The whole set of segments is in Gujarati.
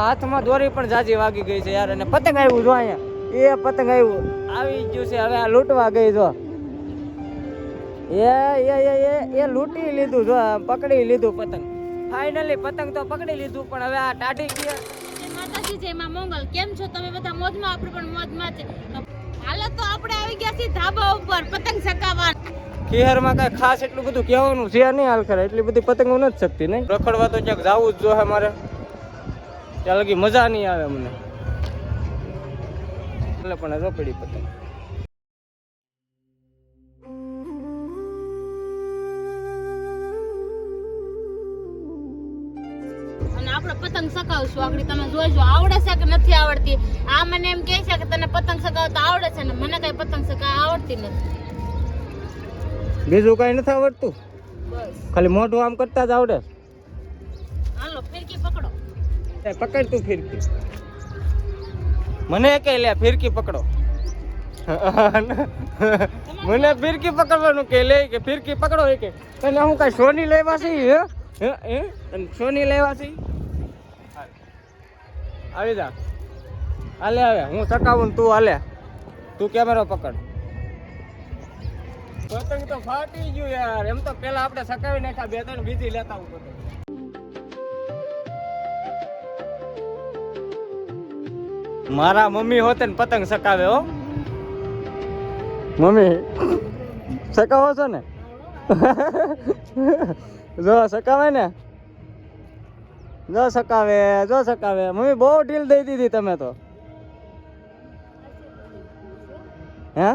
હાથમાં દોરી પણ જાજી વાગી ગઈ છે યાર. અને પતંગ આવ્યું જો અહીંયા, એ પતંગ આવ્યું આવી ગયું છે. હવે આ લૂંટવા ગઈ જો, એ લૂંટી લીધું જો, પકડી લીધું પતંગ. ફાઇનલી પતંગ તો પકડી લીધું, પણ હવે આ ટાઢી ગયા. માતાજી જય માં મંગલ, કેમ છો તમે બધા? મોજમાં, આપણે પણ મોજમાં છે. હાલો તો આપણે આવી ગયા છીએ ધાબા ઉપર પતંગ ચગાવવા. ખીહરમાં કઈ ખાસ એટલું બધું કહેવાનું છે નહીં હાલ ખરે, એટલી બધી પતંગો નથી શકતી નહીં. રખડવા તો ક્યાંક જવું જ જોઈએ મારે, ત્યાં લગી મજા નહીં આવે મને. એટલે પણ રોકડી પતંગ આપણે પતંગ ચગાવશું. આગળ તમે જોઈજો આવડે છે કે નથી આવડતી. આ મને એમ કહે છે કે તને પતંગ ચગાવતા આવડે છે ને મને કઈ પતંગ ચગાવતા આવડતી નથી. બીજું કઈ નથી આવડતું, બસ ખાલી મોઢું આમ કરતા જ આવડે. હાલો ફિરકી પકડો. પકડ તું ફિરકી, મને કઈ લે ફિરકી પકડો. મને ફિરકી પકડવાનું કે લે કે ફિરકી પકડો કે તને હું કઈ સોની લેવા છે? હે સોની લેવા છે? આવી જા, હાલે આવે હું ચકાવું તું હાલે, તું કેમેરો પકડ. પતંગ તો ફાટી ગયું યાર. એમ તો પેલા આપણે સકાવી નાખ્યા, બે ત્રણ બીજી લેતા હું પતંગ. મારા મમ્મી હોતે ને પતંગ સકાવે હો. મમ્મી સકાવો છો ને? જો સકાવે ને, જો સકાવે, જો સકાવે. મમ્મી બહુ ઢીલ દઈ દીધી તમે તો. હે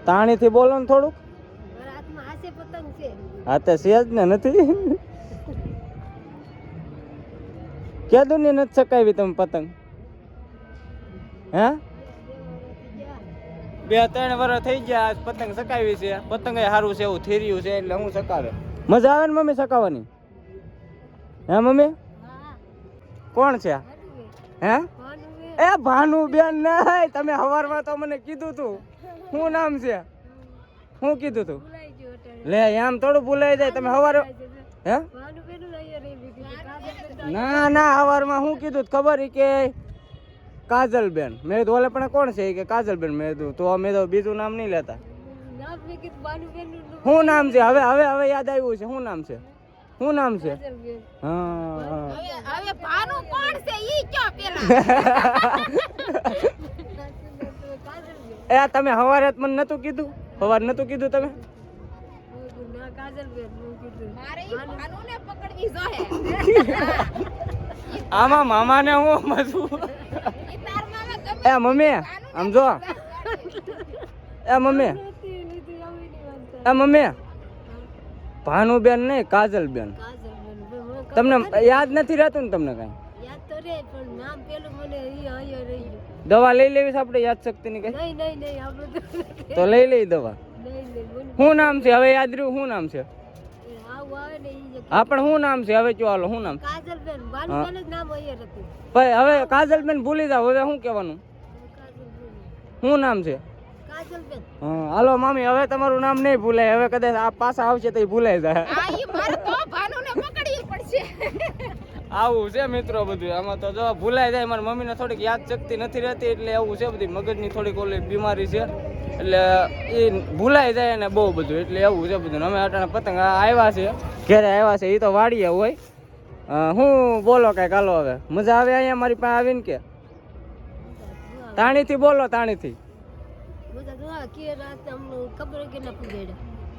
તાણીથી બોલો ને થોડુંક. હા તે છે જ ને, નથી કીધું ને નથી સકાવી તમે પતંગ. હે 2-3 વર્ષ થઈ ગયા પતંગ સકાવી છે. પતંગ સારું છે એવું થેર્યું છે એટલે હું સકાવે. મજા આવે ને મમ્મી સકાવવાની? હે મમ્મી? કોણ છે? હે એ ભાનુબેન નહીં, તમે સવારમાં તો મને કીધું તું. શું નામ છે? શું કીધું તું? લે એમ થોડું ભૂલાઈ જાય. તમે સવારે હે ના ના સવારમાં શું કીધું ખબર કે કાજલબેન. મેં કીધું ઓલે પણ કોણ છે કે કાજલબેન. મેં કીધું તો મેં તો બીજું નામ નહીં લેતા. શું નામ છે? હવે હવે હવે યાદ આવ્યું છે. શું નામ છે? શું નામ છે? હા હવે ભાનુ કોણ છે ઈ ક્યાં પેલા? એ તમે સવારે મને નતું કીધું? સવારે નતું કીધું તમે? મારે ઈ ભાનુને પકડવી જોઈએ. આમાં મામાને હું સમજવું? ઈ તાર મામા ગમે. એ મમ્મી આમ જો, એ મમ્મી, એ મમ્મી ભાનુબેન નહીં કાજલબેન. તમને યાદ નથી રહેતું ને? તમને કઈ દવા લઈ લેવી છે આપણે યાદ શક્તિ ની કઈ? તો લઈ લઈ દવા. શું નામ છે હવે યાદ રહ્યું? શું નામ છે? હા પણ શું નામ છે હવે? ચાલો શું નામ? ભાઈ હવે કાજલબેન ભૂલી જાવ. હવે શું કહેવાનું? શું નામ છે? હા હાલો મામી, હવે તમારું નામ નહીં ભૂલાય. હવે કદાચ આ પાછા આવશે તો ભૂલાઈ જાય. આવું છે મિત્રો બધું. આમાં તો જો ભૂલાઈ જાય. મારી મમ્મીને થોડીક યાદ શક્તિ નથી રહેતી એટલે આવું છે. બધી મગજની થોડીક ઓલી બીમારી છે એટલે એ ભૂલાઈ જાય ને બહુ બધું. એટલે એવું છે બધું. અમે અટાણે પતંગ આવ્યા છે, ઘરે આવ્યા છે. એ તો વાડીએ હોય. હું બોલો કાંઈક હાલો. હવે મજા આવે અહીંયા મારી પાસે આવીને કે? તાણીથી બોલો, તાણીથી.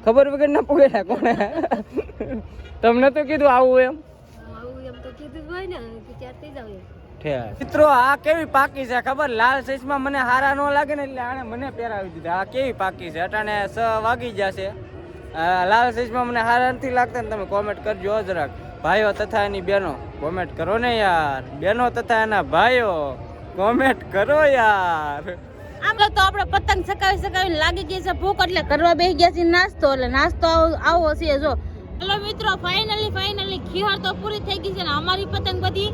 ખબર વગર ના પૂગેડા કોને? તમને તો કીધું આવું એમ? મિત્રો આ કેવી પાકી છે ખબર? લાલ સાઈઝમાં મને હારા ન લાગે ને એટલે આને મને પહેરાવી દીધા. આ કેવી પાકી છે? અટાણે 6 વાગી જશે. લાલ સાઈઝમાં મને હારા નથી લાગતા ને તમે કોમેન્ટ કરજો જરાક. ભાઈઓ તથા એની બહેનો કોમેન્ટ કરો ને યાર. બહેનો તથા એના ભાઈઓ કોમેન્ટ કરો યાર. આમ તો આપણે પતંગ સકાવી લાગી ગઈ છે ભૂખ એટલે કરવા બેસી ગયા છે નાસ્તો. એટલે નાસ્તો આવો છે જો. હેલો મિત્રો, ફાઇનલી ખીહર તો પૂરી થઈ ગઈ છે ને અમારી પતંગ બધી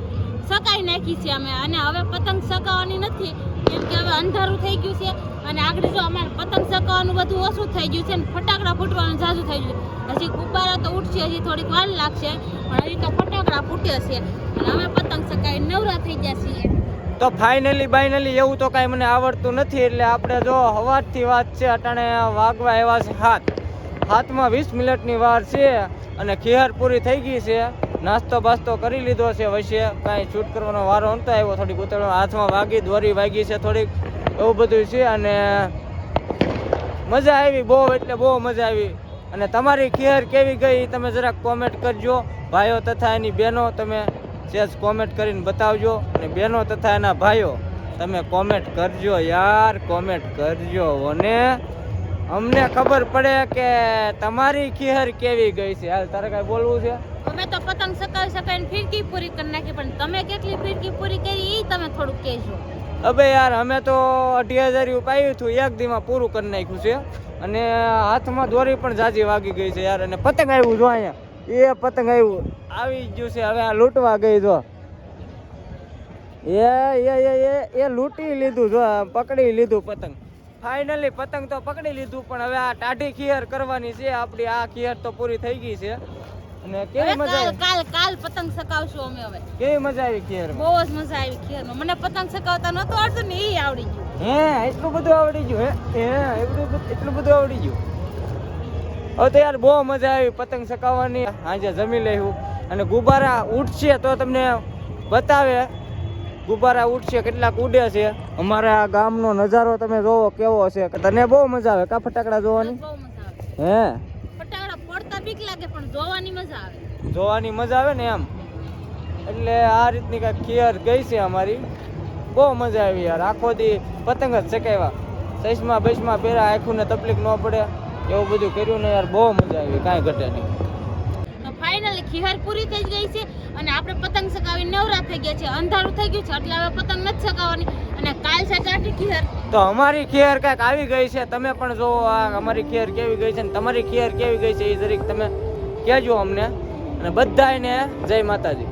સકાઈ નાખી છે અમે. અને હવે પતંગ સકાવવાની નથી કેમ કે હવે અંધારું થઈ ગયું છે અને આગળ જો અમારે પતંગ ચગાવવાનું બધું ઓછું થઈ ગયું છે ને ફટાકડા ફૂટવાનું ઝાઝું થઈ ગયું. હજી ગુબ્બારા તો ઉઠશે, હજી થોડીક વાર લાગશે, પણ હજી તો ફટાકડા ફૂટે છે અને અમે પતંગ ચગાવી નવરા થઈ ગયા છીએ. તો ફાઇનલી એવું તો કાંઈ મને આવડતું નથી, એટલે આપણે જો હવારથી વાત છે, અટાણે વાગવા આવ્યા છે 7:07 20 મિનિટની વાર છે અને ખીહર પૂરી થઈ ગઈ છે. નાસ્તો બાસ્તો કરી લીધો છે, વચ્ચે કાંઈ શૂટ કરવાનો વારો નતો આવ્યો, થોડીક ઉતરવા હાથમાં વાગી, દોરી વાગી છે થોડીક, એવું બધું છે. અને મજા આવી બહુ, એટલે બહુ મજા આવી. અને તમારી ખીહર કેવી ગઈ તમે જરાક કોમેન્ટ કરજો, ભાઈઓ તથા એની બહેનો, તમે સેજ કોમેન્ટ કરીને બતાવજો. અને બહેનો તથા એના ભાઈઓ તમે કોમેન્ટ કરજો યાર, કોમેન્ટ કરજો, અને અમને ખબર પડે કે તમારી ખીહર કેવી ગઈ છે. હાલ તારે કાંઈ બોલવું છે? અમે તો પતંગ ચગાવીને ફિરકી પૂરી કરી નાખી, પણ તમે કેટલી ફિરકી પૂરી કરી એ તમે થોડુંક કહેજો. અબે યાર અમે તો 2,500 પાયું હતું, એક દીમાં પૂરું કરી નાખ્યું છે. અને હાથમાં દોરી પણ જાજી વાગી ગઈ છે યાર. અને પતંગ આવ્યું જો અહીંયા, એ પતંગ આવ્યું આવી ગયું છે, હવે આ લૂંટવા ગઈ જો, એ લૂંટી લીધું જો, પકડી લીધું પતંગ. ફાઇનલી પતંગ તો પકડી લીધું, પણ હવે આ ટાઢી ખીહર કરવાની છે આપણી. આ ખીહર તો પૂરી થઈ ગઈ છે. અને કેવી મજા આવી? કાલ પતંગ ચગાવશું અમે. હવે કેવી મજા આવી ખીહર? બહુ જ મજા આવી ખીરમાં. મને પતંગ ચગાવતા નહોતું આવડતું ને એ આવડી ગયું. હે એટલું બધું આવડી ગયું? એટલું બધું આવડી ગયું? હવે તો યાર બહુ મજા આવી પતંગ ચગાવવાની. આજે જમી લેવું. અને ગુબ્બારા ઉડશે તો તમને બતાવે, ગુબ્બારા ઉડશે કેટલાક ઉડે છે. અમારા ગામનો નજારો તમે જોવો કેવો છે. તને બહુ મજા આવે કા ફટાકડા જોવાની? બહુ મજા આવે. હે ફટાકડા ફોડતા બીક લાગે, પણ જોવાની મજા આવે. જોવાની મજા આવે ને એમ. એટલે આ રીતની કાંઈક ખીહર ગઈ છે અમારી. બહુ મજા આવી યાર. આખો દી પતંગ જ ચગાવ્યા, ચશ્મા બસમાં પહેર્યા, આંખોને તકલીફ ન પડે એવું બધું કર્યું ને યાર. બહુ મજા આવી, કાંઈ ઘટે નહીં. ફાઇનલી ખીહર પૂરી થઈ ગઈ છે અને આપણે પતંગ ચગાવી નવરા થઈ ગયા છે. અંધારું થઈ ગયું છે એટલે હવે પતંગ નથી ચગાવવાની. અને કાલ છે ટાઢી ખીહર. તો અમારી ખીહર કાંઈક આવી ગઈ છે. તમે પણ જોવો આ અમારી ખીહર કેવી ગઈ છે, ને તમારી ખીહર કેવી ગઈ છે એ જરીક તમે કહેજો અમને. અને બધાને જય માતાજી.